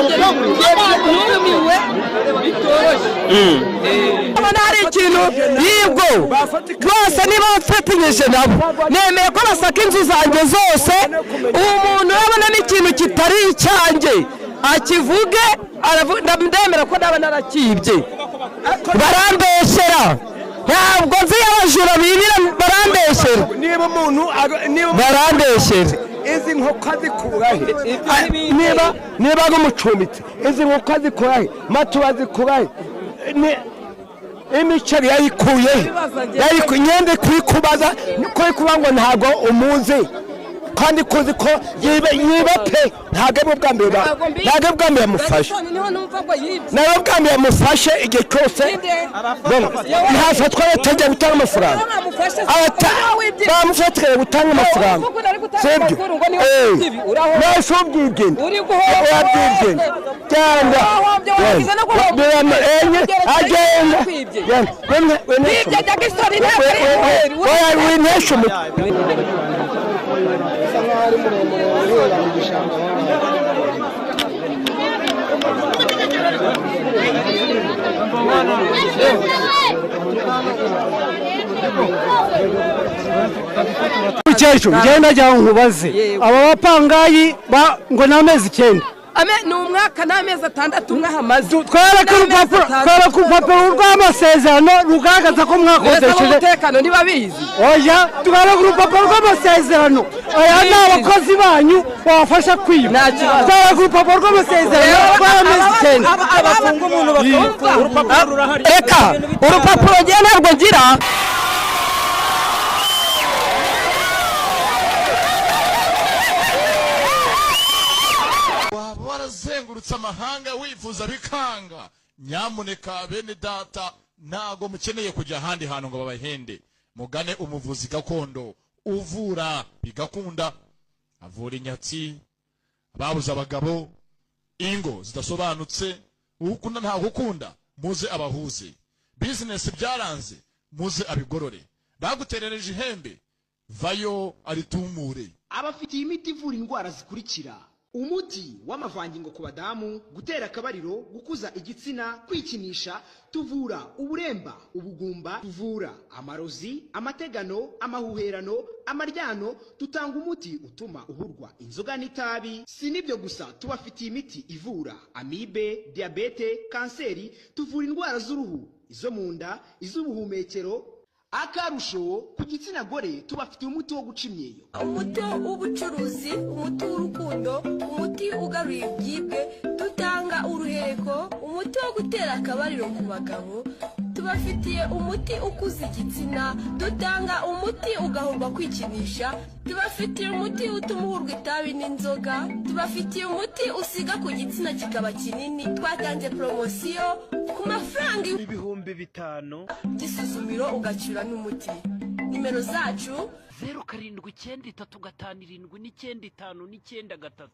numiwe abana hari ikintu yibwo rwose niba bafatanyije nabo nemeye ko basaka inzu zanjye zose umuntu urabona n'ikintu kitari icyanjye akivuge ndemera ko naba narakibye barambeshera ntabwo nzi abajura bibira barambeshera niba umuntu barambeshera izi nkoko zikurahe niba ari umucumbitsi izi nkoko zikurahe matuba zikurahe imiceri yayikuyehe imyenda kuyikubaza kuba ngo ntabwo umuzi kandi kuzi ko yiba pe ntabwo ari bwa mbere yamufashe nawe bwa mbere yamufashe igihe cyose ntafatwa batajya gutanga amafaranga bamufatira gutanga amafaranga sibyo nahise ubyigenda urabyigenda cyangwa agenda winesha umutwe Ukecuru ngenda jya nkubaze aba bapangayi ngo namezi 9 ni umwaka n'amezi 6 mwahamaze twareka urupapuro rw'amasezerano rugaragaza ko mwakodesheje umutekano nibabizi oya twareka urupapuro rw'amasezerano aya ni abakozi banyu babafasha kwiba twareka urupapuro rw'amasezerano rw'amezi 9 abafunga umuntu bakawukura urupapuro rurahari reka urupapuro ngiye ntabwo ngira warazengurutse amahanga wifuza bikanga nyamuneka bene data ntago mukeneye kujya ahandi hantu ngo babahende mugane umuvuzi gakondo uvura bigakunda avura inyatsi ababuze abagabo ingo zidasobanutse ukunda nta gukunda muze abahuze business byaranze muze abigorore baguterereje ihembe vayo aritumure abafitiye imiti ivura indwara zikurikira umuti w'amavangingo ku badamu gutera akabariro gukuza igitsina kwikinisha tuvura uburemba ubugumba tuvura amarozi amategano amahuherano amaryano tutanga umuti utuma uhurwa inzoga n'itabi si nibyo gusa tubafitiye imiti ivura amibe diabete kanseri tuvura indwara z'uruhu izo munda iz'ubuhumekero akarusho ku gitsina gore tubafitiye umuti wo guca imyeyo umuti w'ubucuruzi umuti w'urukundo umuti ugaruye ibyibwe dutanga uruheko umuti wo gutera akabariro ku bagabo tubafitiye umuti ukuza igitsina dutanga umuti ugahurwa kwikinisha tubafitiye umuti utuma uhurwa itabi n'inzoga tubafitiye umuti usiga ku gitsina kikaba kinini twatanze promosiyo ku mafaranga 5,000 gisuzumiro ugacura n'umuti nimero zacu 0793577995 953